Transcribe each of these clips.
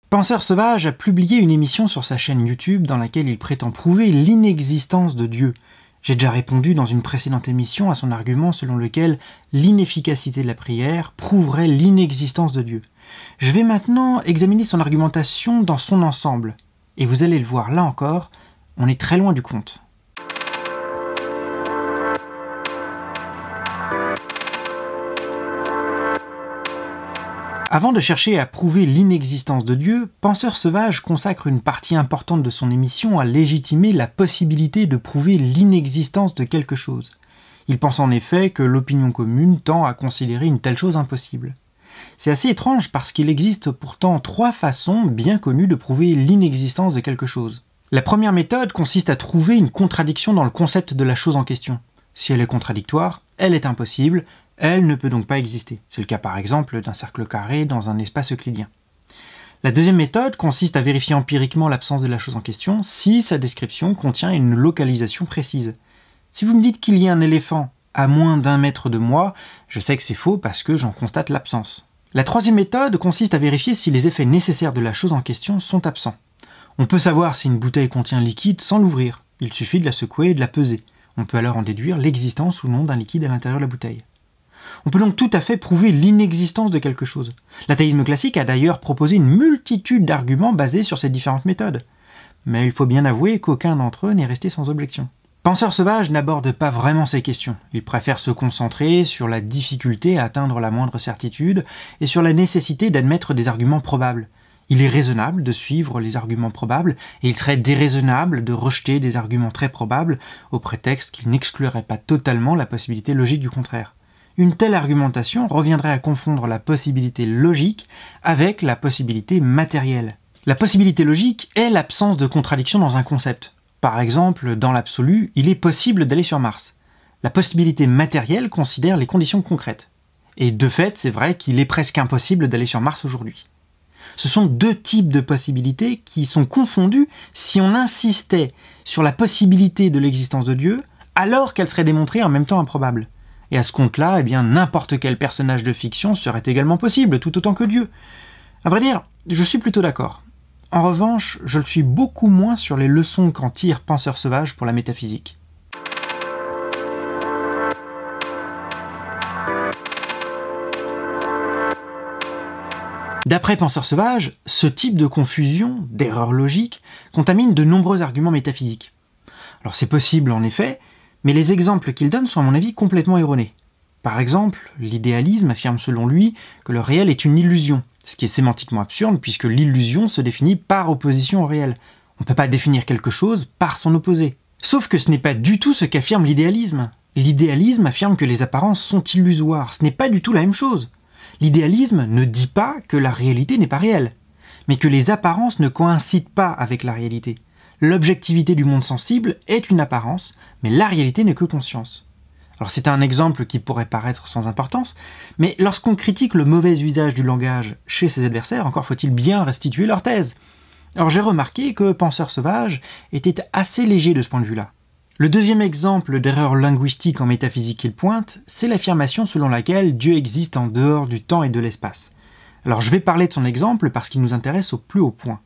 Penseur Sauvage a publié une émission sur sa chaîne YouTube dans laquelle il prétend prouver l'inexistence de Dieu. J'ai déjà répondu dans une précédente émission à son argument selon lequel l'inefficacité de la prière prouverait l'inexistence de Dieu. Je vais maintenant examiner son argumentation dans son ensemble. Et vous allez le voir, là encore, on est très loin du compte. Avant de chercher à prouver l'inexistence de Dieu, Penseur Sauvage consacre une partie importante de son émission à légitimer la possibilité de prouver l'inexistence de quelque chose. Il pense en effet que l'opinion commune tend à considérer une telle chose impossible. C'est assez étrange parce qu'il existe pourtant 3 façons bien connues de prouver l'inexistence de quelque chose. La première méthode consiste à trouver une contradiction dans le concept de la chose en question. Si elle est contradictoire, elle est impossible, elle ne peut donc pas exister. C'est le cas par exemple d'un cercle carré dans un espace euclidien. La deuxième méthode consiste à vérifier empiriquement l'absence de la chose en question si sa description contient une localisation précise. Si vous me dites qu'il y a un éléphant à moins d'1 mètre de moi, je sais que c'est faux parce que j'en constate l'absence. La troisième méthode consiste à vérifier si les effets nécessaires de la chose en question sont absents. On peut savoir si une bouteille contient un liquide sans l'ouvrir. Il suffit de la secouer et de la peser. On peut alors en déduire l'existence ou non d'un liquide à l'intérieur de la bouteille. On peut donc tout à fait prouver l'inexistence de quelque chose. L'athéisme classique a d'ailleurs proposé une multitude d'arguments basés sur ces différentes méthodes. Mais il faut bien avouer qu'aucun d'entre eux n'est resté sans objection. Penseur Sauvage n'aborde pas vraiment ces questions. Il préfère se concentrer sur la difficulté à atteindre la moindre certitude et sur la nécessité d'admettre des arguments probables. Il est raisonnable de suivre les arguments probables et il serait déraisonnable de rejeter des arguments très probables au prétexte qu'ils n'excluraient pas totalement la possibilité logique du contraire. Une telle argumentation reviendrait à confondre la possibilité logique avec la possibilité matérielle. La possibilité logique est l'absence de contradiction dans un concept. Par exemple, dans l'absolu, il est possible d'aller sur Mars. La possibilité matérielle considère les conditions concrètes. Et de fait, c'est vrai qu'il est presque impossible d'aller sur Mars aujourd'hui. Ce sont 2 types de possibilités qui sont confondues si on insistait sur la possibilité de l'existence de Dieu alors qu'elle serait démontrée en même temps improbable. Et à ce compte-là, eh bien, n'importe quel personnage de fiction serait également possible, tout autant que Dieu. À vrai dire, je suis plutôt d'accord. En revanche, je le suis beaucoup moins sur les leçons qu'en tire Penseur Sauvage pour la métaphysique. D'après Penseur Sauvage, ce type de confusion, d'erreur logique, contamine de nombreux arguments métaphysiques. Alors c'est possible en effet, mais les exemples qu'il donne sont à mon avis complètement erronés. Par exemple, l'idéalisme affirme selon lui que le réel est une illusion, ce qui est sémantiquement absurde puisque l'illusion se définit par opposition au réel. On ne peut pas définir quelque chose par son opposé. Sauf que ce n'est pas du tout ce qu'affirme l'idéalisme. L'idéalisme affirme que les apparences sont illusoires, ce n'est pas du tout la même chose. L'idéalisme ne dit pas que la réalité n'est pas réelle, mais que les apparences ne coïncident pas avec la réalité. L'objectivité du monde sensible est une apparence, mais la réalité n'est que conscience. Alors c'est un exemple qui pourrait paraître sans importance, mais lorsqu'on critique le mauvais usage du langage chez ses adversaires, encore faut-il bien restituer leur thèse. Alors j'ai remarqué que Penseur Sauvage était assez léger de ce point de vue-là. Le deuxième exemple d'erreur linguistique en métaphysique qu'il pointe, c'est l'affirmation selon laquelle Dieu existe en dehors du temps et de l'espace. Alors je vais parler de son exemple parce qu'il nous intéresse au plus haut point.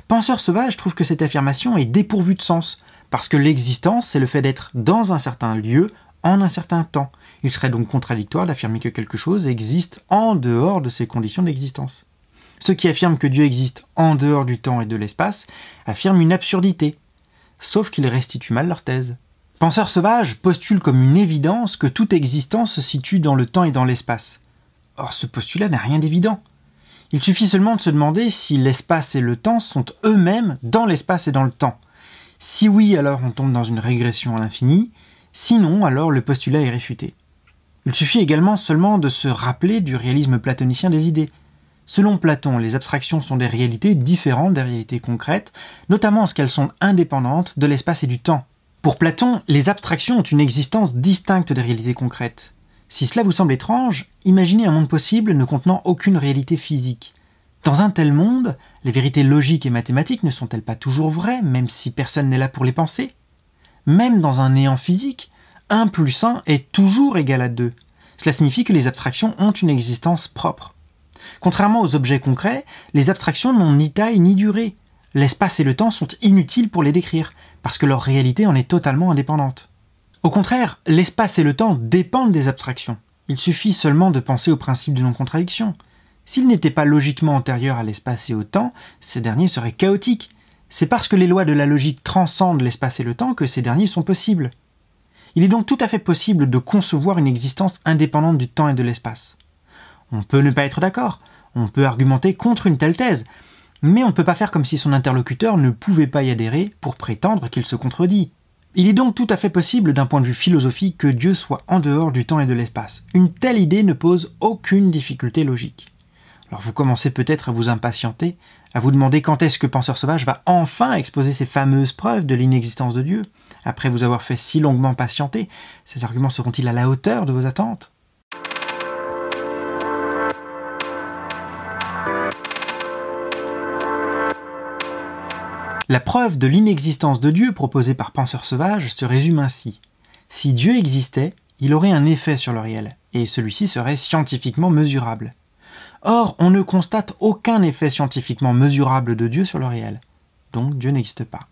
Penseur Sauvage trouve que cette affirmation est dépourvue de sens, parce que l'existence, c'est le fait d'être dans un certain lieu, en un certain temps. Il serait donc contradictoire d'affirmer que quelque chose existe en dehors de ces conditions d'existence. Ceux qui affirment que Dieu existe en dehors du temps et de l'espace affirment une absurdité, sauf qu'ils restituent mal leur thèse. Penseur Sauvage postule comme une évidence que toute existence se situe dans le temps et dans l'espace. Or ce postulat n'a rien d'évident. Il suffit seulement de se demander si l'espace et le temps sont eux-mêmes dans l'espace et dans le temps. Si oui, alors on tombe dans une régression à l'infini, sinon, alors le postulat est réfuté. Il suffit également seulement de se rappeler du réalisme platonicien des idées. Selon Platon, les abstractions sont des réalités différentes des réalités concrètes, notamment en ce qu'elles sont indépendantes de l'espace et du temps. Pour Platon, les abstractions ont une existence distincte des réalités concrètes. Si cela vous semble étrange, imaginez un monde possible ne contenant aucune réalité physique. Dans un tel monde, les vérités logiques et mathématiques ne sont-elles pas toujours vraies, même si personne n'est là pour les penser? Même dans un néant physique, 1 plus 1 est toujours égal à 2. Cela signifie que les abstractions ont une existence propre. Contrairement aux objets concrets, les abstractions n'ont ni taille ni durée. L'espace et le temps sont inutiles pour les décrire, parce que leur réalité en est totalement indépendante. Au contraire, l'espace et le temps dépendent des abstractions. Il suffit seulement de penser au principe de non-contradiction. S'ils n'étaient pas logiquement antérieurs à l'espace et au temps, ces derniers seraient chaotiques. C'est parce que les lois de la logique transcendent l'espace et le temps que ces derniers sont possibles. Il est donc tout à fait possible de concevoir une existence indépendante du temps et de l'espace. On peut ne pas être d'accord, on peut argumenter contre une telle thèse, mais on ne peut pas faire comme si son interlocuteur ne pouvait pas y adhérer pour prétendre qu'il se contredit. Il est donc tout à fait possible d'un point de vue philosophique que Dieu soit en dehors du temps et de l'espace. Une telle idée ne pose aucune difficulté logique. Alors vous commencez peut-être à vous impatienter, à vous demander quand est-ce que Penseur Sauvage va enfin exposer ces fameuses preuves de l'inexistence de Dieu. Après vous avoir fait si longuement patienter, ces arguments seront-ils à la hauteur de vos attentes ? La preuve de l'inexistence de Dieu proposée par Penseur Sauvage se résume ainsi. Si Dieu existait, il aurait un effet sur le réel, et celui-ci serait scientifiquement mesurable. Or, on ne constate aucun effet scientifiquement mesurable de Dieu sur le réel. Donc Dieu n'existe pas.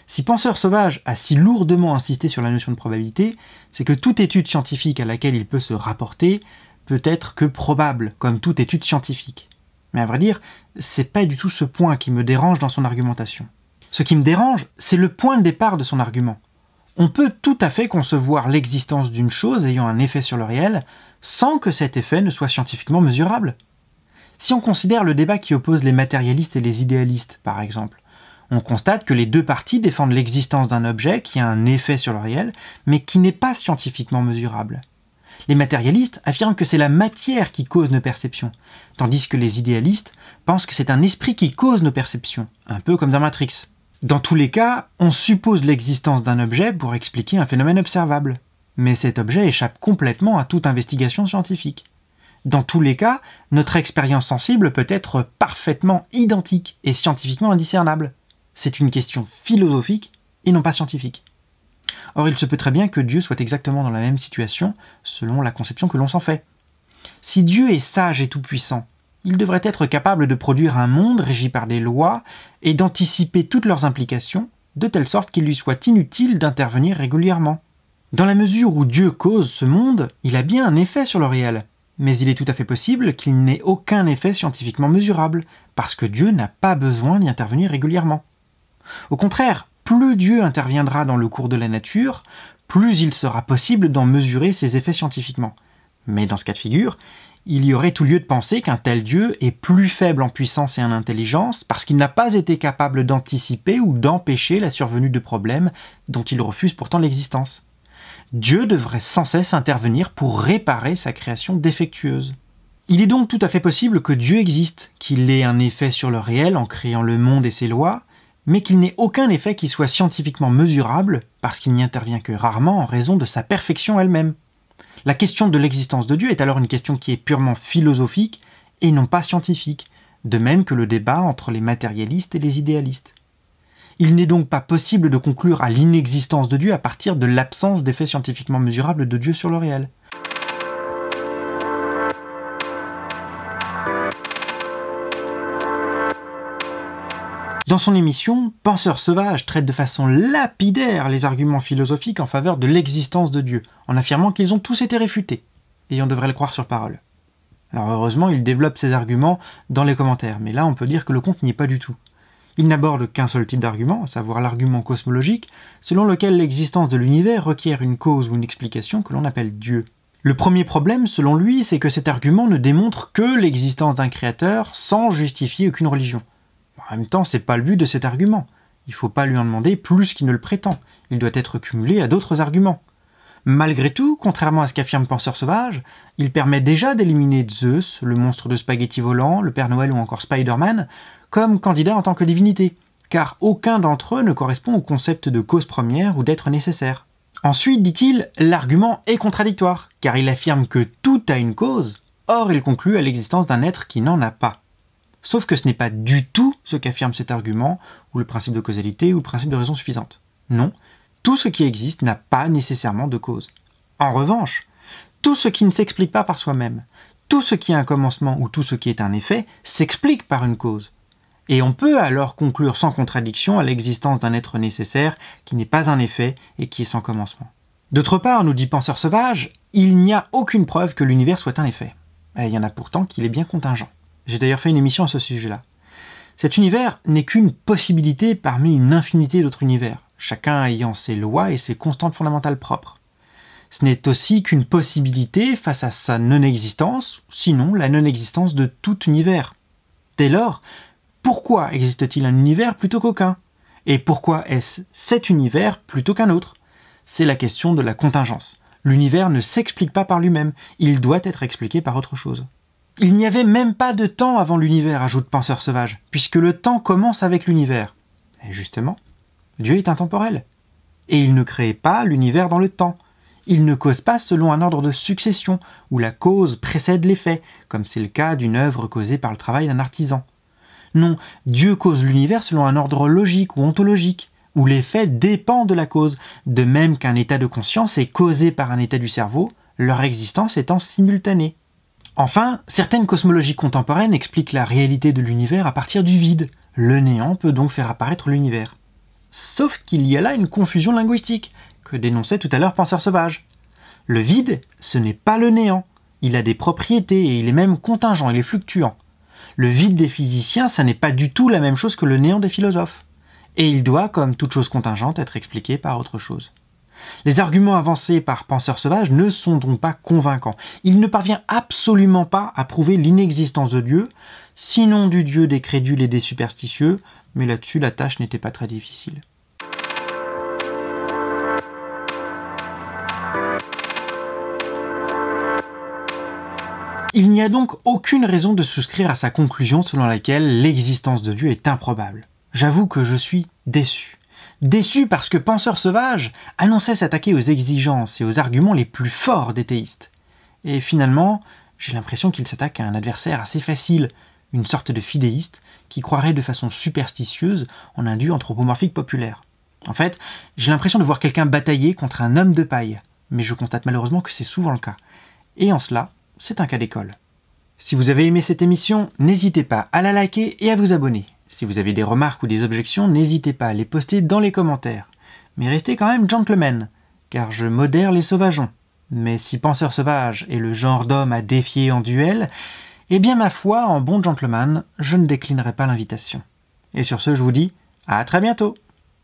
Si Penseur Sauvage a si lourdement insisté sur la notion de probabilité, c'est que toute étude scientifique à laquelle il peut se rapporter peut être que probable, comme toute étude scientifique. Mais à vrai dire, c'est pas du tout ce point qui me dérange dans son argumentation. Ce qui me dérange, c'est le point de départ de son argument. On peut tout à fait concevoir l'existence d'une chose ayant un effet sur le réel, sans que cet effet ne soit scientifiquement mesurable. Si on considère le débat qui oppose les matérialistes et les idéalistes, par exemple, on constate que les deux parties défendent l'existence d'un objet qui a un effet sur le réel, mais qui n'est pas scientifiquement mesurable. Les matérialistes affirment que c'est la matière qui cause nos perceptions, tandis que les idéalistes pensent que c'est un esprit qui cause nos perceptions, un peu comme dans Matrix. Dans tous les cas, on suppose l'existence d'un objet pour expliquer un phénomène observable. Mais cet objet échappe complètement à toute investigation scientifique. Dans tous les cas, notre expérience sensible peut être parfaitement identique et scientifiquement indiscernable. C'est une question philosophique et non pas scientifique. Or, il se peut très bien que Dieu soit exactement dans la même situation, selon la conception que l'on s'en fait. Si Dieu est sage et tout-puissant, il devrait être capable de produire un monde régi par des lois et d'anticiper toutes leurs implications, de telle sorte qu'il lui soit inutile d'intervenir régulièrement. Dans la mesure où Dieu cause ce monde, il a bien un effet sur le réel, mais il est tout à fait possible qu'il n'ait aucun effet scientifiquement mesurable, parce que Dieu n'a pas besoin d'y intervenir régulièrement. Au contraire, plus Dieu interviendra dans le cours de la nature, plus il sera possible d'en mesurer ses effets scientifiquement. Mais dans ce cas de figure, il y aurait tout lieu de penser qu'un tel Dieu est plus faible en puissance et en intelligence parce qu'il n'a pas été capable d'anticiper ou d'empêcher la survenue de problèmes dont il refuse pourtant l'existence. Dieu devrait sans cesse intervenir pour réparer sa création défectueuse. Il est donc tout à fait possible que Dieu existe, qu'il ait un effet sur le réel en créant le monde et ses lois, mais qu'il n'ait aucun effet qui soit scientifiquement mesurable parce qu'il n'y intervient que rarement en raison de sa perfection elle-même. La question de l'existence de Dieu est alors une question qui est purement philosophique et non pas scientifique, de même que le débat entre les matérialistes et les idéalistes. Il n'est donc pas possible de conclure à l'inexistence de Dieu à partir de l'absence d'effets scientifiquement mesurables de Dieu sur le réel. Dans son émission, Penseur Sauvage traite de façon lapidaire les arguments philosophiques en faveur de l'existence de Dieu, en affirmant qu'ils ont tous été réfutés, et on devrait le croire sur parole. Alors heureusement, il développe ses arguments dans les commentaires, mais là on peut dire que le compte n'y est pas du tout. Il n'aborde qu'un seul type d'argument, à savoir l'argument cosmologique, selon lequel l'existence de l'univers requiert une cause ou une explication que l'on appelle Dieu. Le premier problème, selon lui, c'est que cet argument ne démontre que l'existence d'un créateur sans justifier aucune religion. En même temps, c'est pas le but de cet argument. Il ne faut pas lui en demander plus qu'il ne le prétend. Il doit être cumulé à d'autres arguments. Malgré tout, contrairement à ce qu'affirme Penseur Sauvage, il permet déjà d'éliminer Zeus, le monstre de spaghetti volant, le Père Noël ou encore Spider-Man, comme candidats en tant que divinité, car aucun d'entre eux ne correspond au concept de cause première ou d'être nécessaire. Ensuite, dit-il, l'argument est contradictoire, car il affirme que tout a une cause, or il conclut à l'existence d'un être qui n'en a pas. Sauf que ce n'est pas du tout ce qu'affirme cet argument, ou le principe de causalité, ou le principe de raison suffisante. Non, tout ce qui existe n'a pas nécessairement de cause. En revanche, tout ce qui ne s'explique pas par soi-même, tout ce qui est un commencement ou tout ce qui est un effet s'explique par une cause. Et on peut alors conclure sans contradiction à l'existence d'un être nécessaire qui n'est pas un effet et qui est sans commencement. D'autre part, nous dit Penseur Sauvage, il n'y a aucune preuve que l'univers soit un effet. Et il y en a pourtant qu'il est bien contingent. J'ai d'ailleurs fait une émission à ce sujet-là. Cet univers n'est qu'une possibilité parmi une infinité d'autres univers, chacun ayant ses lois et ses constantes fondamentales propres. Ce n'est aussi qu'une possibilité face à sa non-existence, sinon la non-existence de tout univers. Dès lors, pourquoi existe-t-il un univers plutôt qu'aucun? Et pourquoi est-ce cet univers plutôt qu'un autre? C'est la question de la contingence. L'univers ne s'explique pas par lui-même, il doit être expliqué par autre chose. Il n'y avait même pas de temps avant l'univers, ajoute Penseur Sauvage, puisque le temps commence avec l'univers. Et justement, Dieu est intemporel. Et il ne crée pas l'univers dans le temps. Il ne cause pas selon un ordre de succession, où la cause précède l'effet, comme c'est le cas d'une œuvre causée par le travail d'un artisan. Non, Dieu cause l'univers selon un ordre logique ou ontologique, où l'effet dépend de la cause, de même qu'un état de conscience est causé par un état du cerveau, leur existence étant simultanée. Enfin, certaines cosmologies contemporaines expliquent la réalité de l'univers à partir du vide. Le néant peut donc faire apparaître l'univers. Sauf qu'il y a là une confusion linguistique, que dénonçait tout à l'heure Penseur Sauvage. Le vide, ce n'est pas le néant. Il a des propriétés et il est même contingent, il est fluctuant. Le vide des physiciens, ça n'est pas du tout la même chose que le néant des philosophes. Et il doit, comme toute chose contingente, être expliqué par autre chose. Les arguments avancés par Penseur Sauvage ne sont donc pas convaincants. Il ne parvient absolument pas à prouver l'inexistence de Dieu, sinon du Dieu des crédules et des superstitieux, mais là-dessus la tâche n'était pas très difficile. Il n'y a donc aucune raison de souscrire à sa conclusion selon laquelle l'existence de Dieu est improbable. J'avoue que je suis déçu. Déçu parce que Penseur Sauvage annonçait s'attaquer aux exigences et aux arguments les plus forts des théistes. Et finalement, j'ai l'impression qu'il s'attaque à un adversaire assez facile, une sorte de fidéiste qui croirait de façon superstitieuse en un dieu anthropomorphique populaire. En fait, j'ai l'impression de voir quelqu'un batailler contre un homme de paille, mais je constate malheureusement que c'est souvent le cas. Et en cela, c'est un cas d'école. Si vous avez aimé cette émission, n'hésitez pas à la liker et à vous abonner. Si vous avez des remarques ou des objections, n'hésitez pas à les poster dans les commentaires. Mais restez quand même gentleman, car je modère les sauvageons. Mais si Penseur Sauvage est le genre d'homme à défier en duel, eh bien ma foi, en bon gentleman, je ne déclinerai pas l'invitation. Et sur ce, je vous dis à très bientôt.